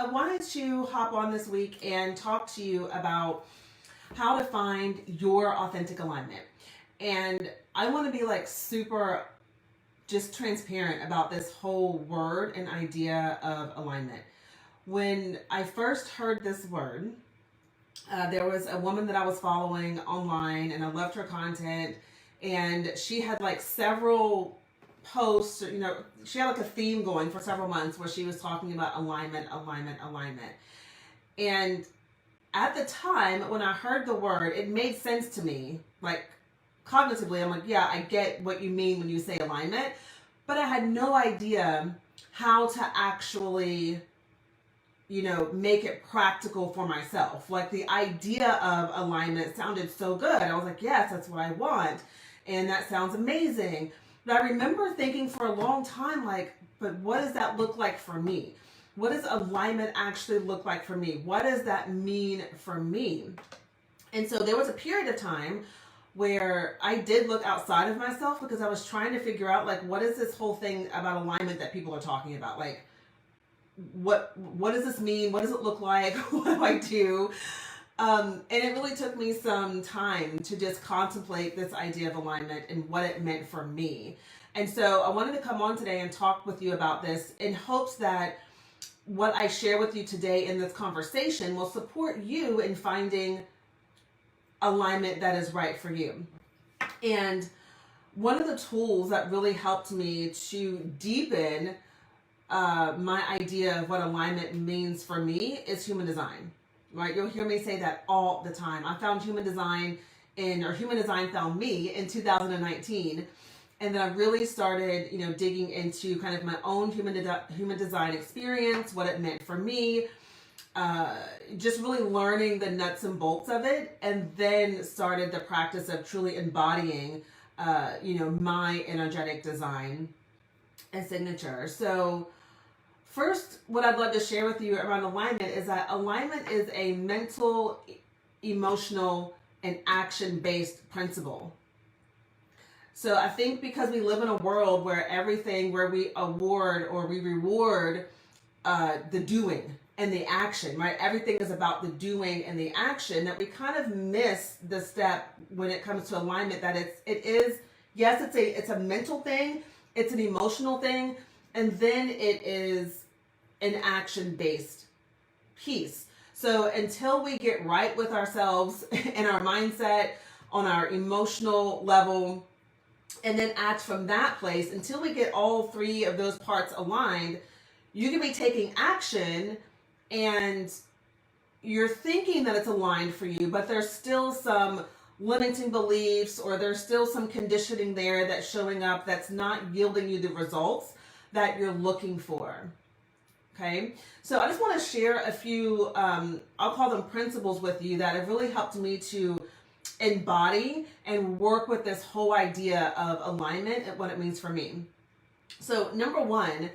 I wanted to hop on this week and talk to you about how to find your authentic alignment. And I want to be like super just transparent about this whole word and idea of alignment. When I first heard this word, there was a woman that I was following online and I loved her content. And she had like several posts, she had like a theme going for several months where she was talking about alignment. And at the time when I heard the word, it made sense to me. Like cognitively, I'm like, yeah, I get what you mean when you say alignment, but I had no idea how to actually, make it practical for myself. Like the idea of alignment sounded so good. I was like, yes, that's what I want. And that sounds amazing. But I remember thinking for a long time, like, but what does that look like for me? What does alignment actually look like for me? What does that mean for me? And so there was a period of time where I did look outside of myself because I was trying to figure out, like, what is this whole thing about alignment that people are talking about? Like, what does this mean? What does it look like? What do I do? And it really took me some time to just contemplate this idea of alignment and what it meant for me. And so I wanted to come on today and talk with you about this in hopes that what I share with you today in this conversation will support you in finding alignment that is right for you. And one of the tools that really helped me to deepen my idea of what alignment means for me is human design. Right? You'll hear me say that all the time. I found human design human design found me in 2019. And then I really started, digging into kind of my own human design experience, what it meant for me, just really learning the nuts and bolts of it, and then started the practice of truly embodying, my energetic design and signature. So first, what I'd love to share with you around alignment is that alignment is a mental, emotional, and action-based principle. So I think because we live in a world where we award or we reward the doing and the action, right? Everything is about the doing and the action, that we kind of miss the step when it comes to alignment, that it's a mental thing, it's an emotional thing, and then it is an action-based piece. So until we get right with ourselves and our mindset on our emotional level, and then act from that place, until we get all three of those parts aligned, you can be taking action and you're thinking that it's aligned for you, but there's still some limiting beliefs or there's still some conditioning there that's showing up that's not yielding you the results that you're looking for. Okay, so I just want to share a few, I'll call them principles with you that have really helped me to embody and work with this whole idea of alignment and what it means for me. So number one,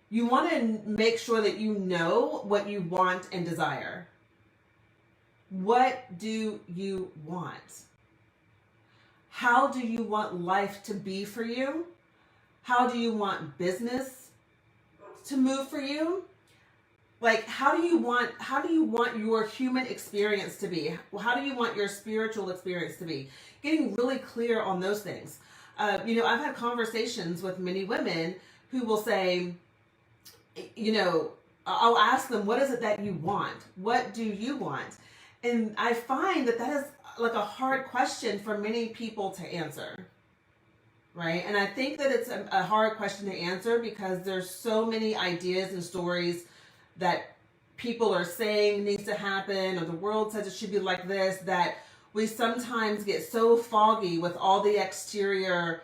you want to make sure that you know what you want and desire. What do you want? How do you want life to be for you? How do you want business to move for you? Like, how do you want your human experience to be? How do you want your spiritual experience to be? Getting really clear on those things. I've had conversations with many women who will say, I'll ask them, what is it that you want? What do you want? And I find that is like a hard question for many people to answer. Right? And I think that it's a hard question to answer because there's so many ideas and stories that people are saying needs to happen, or the world says it should be like this, that we sometimes get so foggy with all the exterior,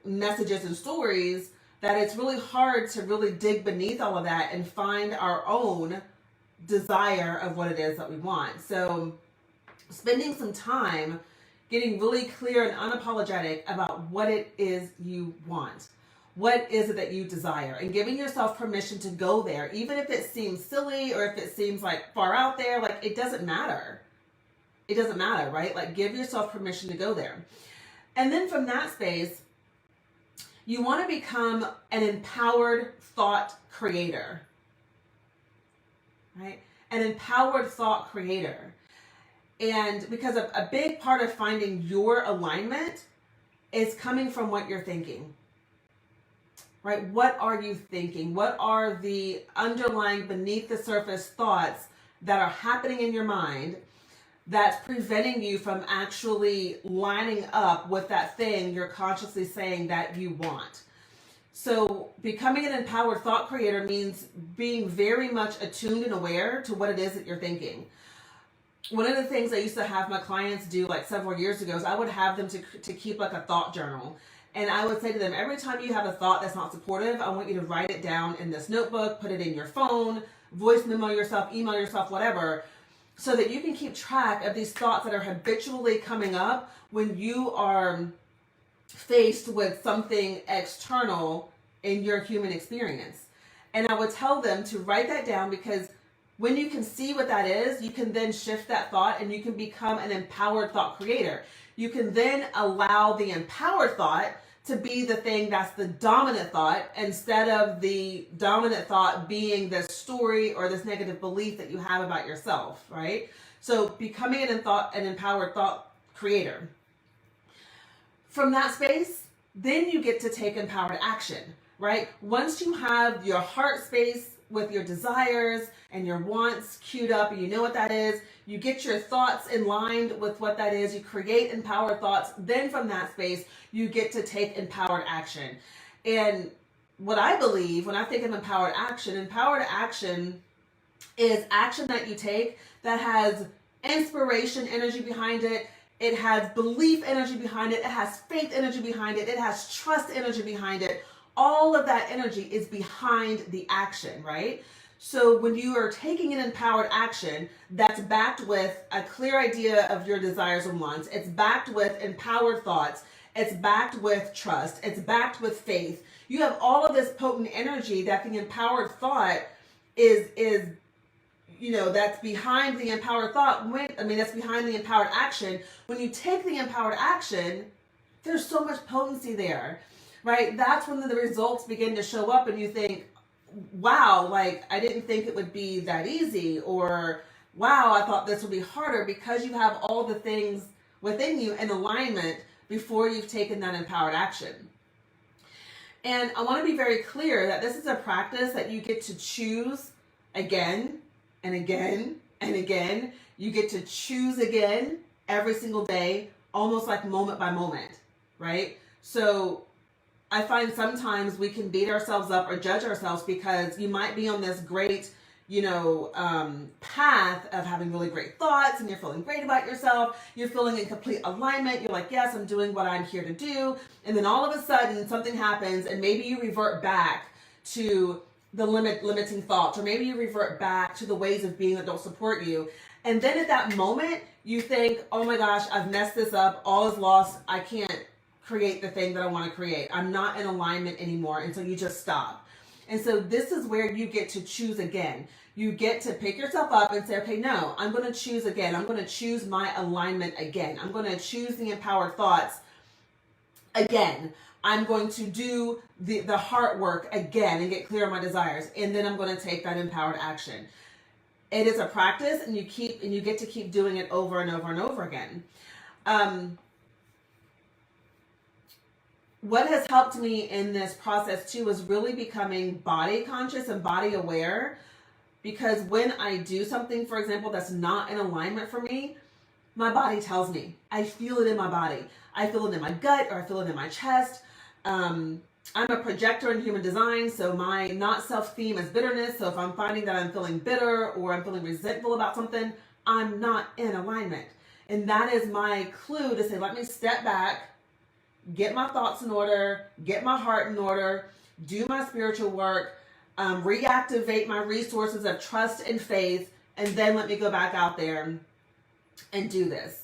messages and stories, that it's really hard to really dig beneath all of that and find our own desire of what it is that we want. So spending some time getting really clear and unapologetic about what it is you want. What is it that you desire? And giving yourself permission to go there, even if it seems silly or if it seems like far out there, like it doesn't matter. It doesn't matter, right? Like give yourself permission to go there. And then from that space, You want to become an empowered thought creator, right? An empowered thought creator. And because a big part of finding your alignment is coming from what you're thinking, right? What are you thinking? What are the underlying beneath the surface thoughts that are happening in your mind that's preventing you from actually lining up with that thing you're consciously saying that you want? So becoming an empowered thought creator means being very much attuned and aware to what it is that you're thinking. One of the things I used to have my clients do like several years ago is I would have them to keep like a thought journal. And I would say to them, every time you have a thought that's not supportive, I want you to write it down in this notebook, put it in your phone, voice memo yourself, email yourself, whatever, so that you can keep track of these thoughts that are habitually coming up when you are faced with something external in your human experience. And I would tell them to write that down, because when you can see what that is, you can then shift that thought and you can become an empowered thought creator. You can then allow the empowered thought to be the thing that's the dominant thought, instead of the dominant thought being this story or this negative belief that you have about yourself, right? So becoming an empowered thought creator. From that space, then you get to take empowered action, right? Once you have your heart space with your desires and your wants queued up, and you know what that is, you get your thoughts in line with what that is, you create empowered thoughts, then from that space, you get to take empowered action. And what I believe when I think of empowered action is action that you take that has inspiration energy behind it, it has belief energy behind it, it has faith energy behind it, it has trust energy behind it. All of that energy is behind the action, right? So when you are taking an empowered action that's backed with a clear idea of your desires and wants, it's backed with empowered thoughts, it's backed with trust, it's backed with faith. You have all of this potent energy that the empowered thought is that's behind the empowered thought. That's behind the empowered action. When you take the empowered action, there's so much potency there, right? That's when the results begin to show up and you think, wow, like I didn't think it would be that easy, or wow, I thought this would be harder, because you have all the things within you in alignment before you've taken that empowered action. And I want to be very clear that this is a practice that you get to choose again and again and again. You get to choose again every single day, almost like moment by moment, right? So I find sometimes we can beat ourselves up or judge ourselves because you might be on this great, path of having really great thoughts and you're feeling great about yourself. You're feeling in complete alignment. You're like, yes, I'm doing what I'm here to do. And then all of a sudden something happens and maybe you revert back to the limiting thoughts, or maybe you revert back to the ways of being that don't support you. And then at that moment you think, oh my gosh, I've messed this up. All is lost. I can't create the thing that I want to create. I'm not in alignment anymore. And so you just stop. And so this is where you get to choose again. You get to pick yourself up and say, okay, no, I'm going to choose again. I'm going to choose my alignment again. I'm going to choose the empowered thoughts again. I'm going to do the heart work again and get clear on my desires. And then I'm going to take that empowered action. It is a practice, and you get to keep doing it over and over and over again. What has helped me in this process too is really becoming body conscious and body aware, because when I do something, for example, that's not in alignment for me, my body tells me. I feel it in my body. I feel it in my gut, or I feel it in my chest. I'm a projector in human design, so my not self theme is bitterness. So if I'm finding that I'm feeling bitter or I'm feeling resentful about something, I'm not in alignment. And that is my clue to say, let me step back, get my thoughts in order, get my heart in order, do my spiritual work, reactivate my resources of trust and faith, and then let me go back out there and do this.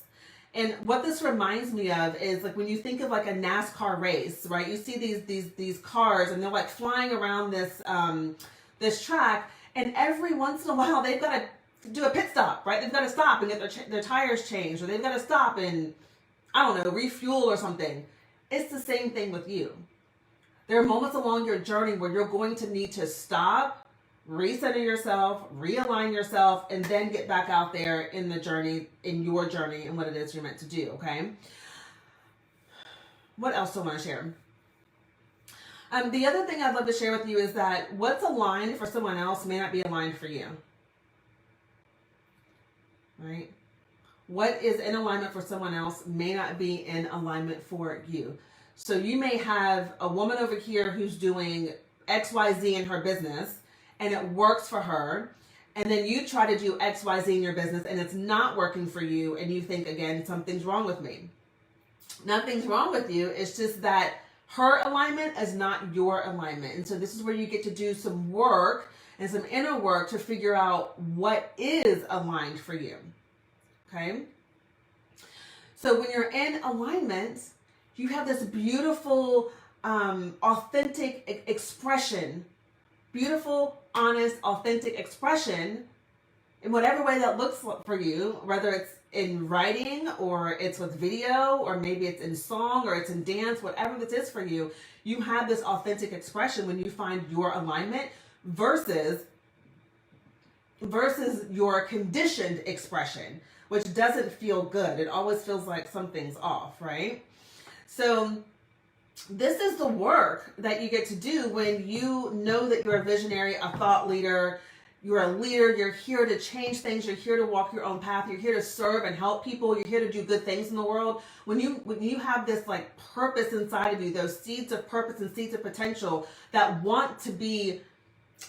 And what this reminds me of is like when you think of like a NASCAR race, right? You see these cars and they're like flying around this track, and every once in a while they've got to do a pit stop, right? They've got to stop and get their tires changed, or they've got to stop and, I don't know, refuel or something. It's the same thing with you. There are moments along your journey where you're going to need to stop, recenter yourself, realign yourself, and then get back out there in the journey, in your journey, and what it is you're meant to do, okay? What else do I want to share? The other thing I'd love to share with you is that what's aligned for someone else may not be aligned for you, right? What is in alignment for someone else may not be in alignment for you. So you may have a woman over here who's doing XYZ in her business and it works for her. And then you try to do XYZ in your business and it's not working for you. And you think, again, something's wrong with me. Nothing's wrong with you. It's just that her alignment is not your alignment. And so this is where you get to do some work and some inner work to figure out what is aligned for you. Okay? So when you're in alignment, you have this beautiful, authentic expression, beautiful, honest, authentic expression in whatever way that looks for you, whether it's in writing or it's with video or maybe it's in song or it's in dance, whatever this is for you, you have this authentic expression when you find your alignment versus your conditioned expression, which doesn't feel good. It always feels like something's off, right? So this is the work that you get to do when you know that you're a visionary, a thought leader, you're a leader, you're here to change things, you're here to walk your own path, you're here to serve and help people, you're here to do good things in the world. When you have this like purpose inside of you, those seeds of purpose and seeds of potential that want to be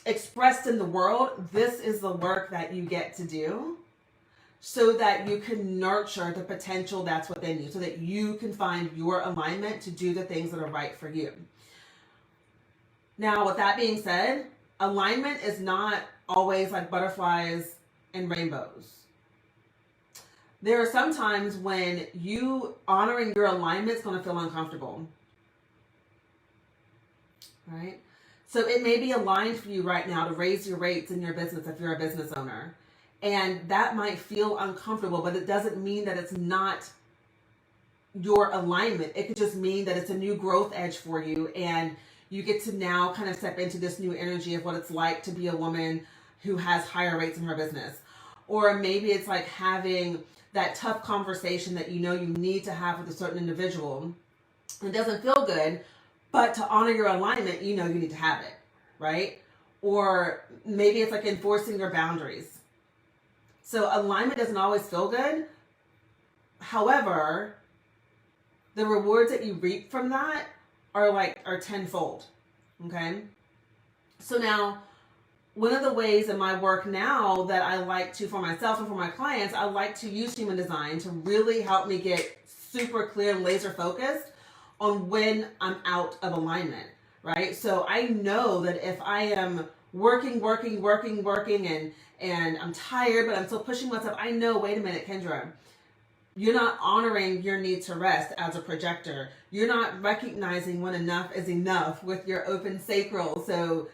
expressed in the world, this is the work that you get to do so that you can nurture the potential that's within you, so that you can find your alignment to do the things that are right for you. Now, with that being said, alignment is not always like butterflies and rainbows. There are some times when you honoring your alignment is going to feel uncomfortable. Right? So it may be aligned for you right now to raise your rates in your business if you're a business owner. And that might feel uncomfortable, but it doesn't mean that it's not your alignment. It could just mean that it's a new growth edge for you. And you get to now kind of step into this new energy of what it's like to be a woman who has higher rates in her business. Or maybe it's like having that tough conversation that you know you need to have with a certain individual. It doesn't feel good, but to honor your alignment, you know you need to have it, right? Or maybe it's like enforcing your boundaries. So alignment doesn't always feel good. However, the rewards that you reap from that are tenfold. Okay? So now, one of the ways in my work now that I like to, for myself and for my clients, I like to use human design to really help me get super clear and laser focused on when I'm out of alignment, right? So I know that if I am working and I'm tired, but I'm still pushing myself, I know, wait a minute, Kendra, you're not honoring your need to rest as a projector. You're not recognizing when enough is enough with your open sacral. So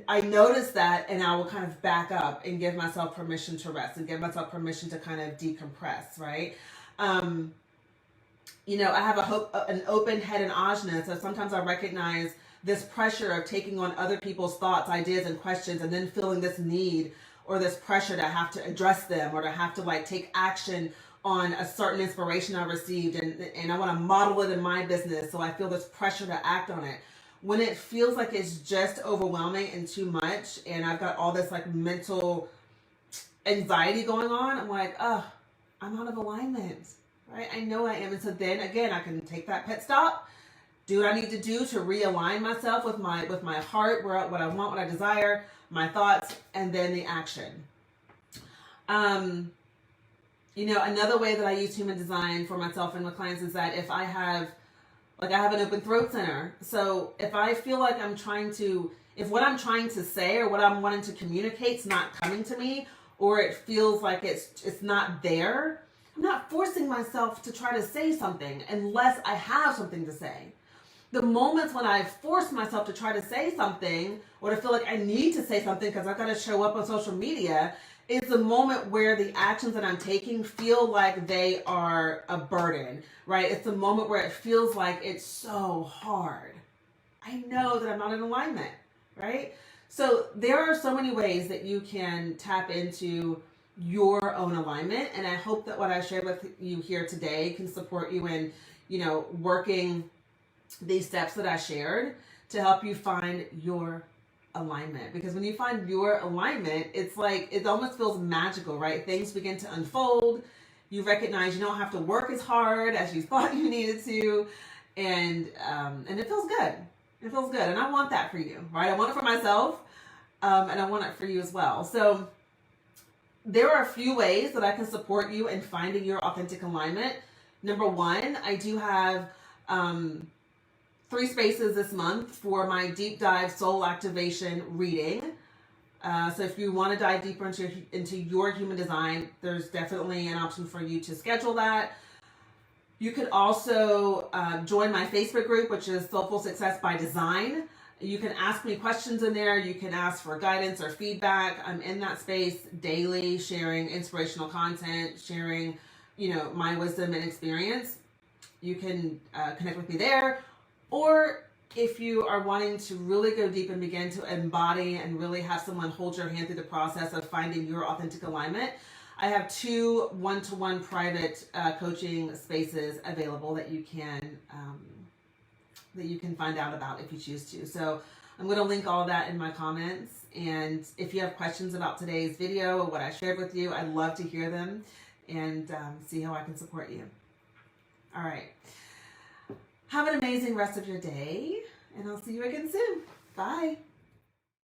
I notice that, and I will kind of back up and give myself permission to rest and give myself permission to kind of decompress, right? I have an open head and ajna, so sometimes I recognize this pressure of taking on other people's thoughts, ideas, and questions, and then feeling this need or this pressure to have to address them or to have to like take action on a certain inspiration I received, and I want to model it in my business, so I feel this pressure to act on it. When it feels like it's just overwhelming and too much, and I've got all this like mental anxiety going on, I'm like, oh, I'm out of alignment, right? I know I am. And so then again, I can take that pit stop, do what I need to do to realign myself with my heart, what I want, what I desire, my thoughts, and then the action. Another way that I use human design for myself and my clients is that if I have an open throat center. So if I feel like if what I'm trying to say or what I'm wanting to communicate is not coming to me, or it feels like it's not there, I'm not forcing myself to try to say something unless I have something to say. The moments when I force myself to try to say something or to feel like I need to say something because I've got to show up on social media is the moment where the actions that I'm taking feel like they are a burden, right? It's the moment where it feels like it's so hard, I know that I'm not in alignment, right? So there are so many ways that you can tap into your own alignment. And I hope that what I shared with you here today can support you in, working these steps that I shared to help you find your alignment. Because when you find your alignment, it's like, it almost feels magical, right? Things begin to unfold. You recognize you don't have to work as hard as you thought you needed to. And it feels good. It feels good. And I want that for you, right? I want it for myself. And I want it for you as well. So there are a few ways that I can support you in finding your authentic alignment. Number one, I do have 3 spaces this month for my deep dive soul activation reading. So if you want to dive deeper into your human design, there's definitely an option for you to schedule that. You could also join my Facebook group, which is Soulful Success by Design. You can ask me questions in there. You can ask for guidance or feedback. I'm in that space daily, sharing inspirational content, sharing, my wisdom and experience. You can connect with me there. Or if you are wanting to really go deep and begin to embody and really have someone hold your hand through the process of finding your authentic alignment, I have 2 one-to-one private coaching spaces available that you can find out about if you choose to. So I'm going to link all of that in my comments. And if you have questions about today's video or what I shared with you, I'd love to hear them and see how I can support you. All right. Have an amazing rest of your day, and I'll see you again soon. Bye.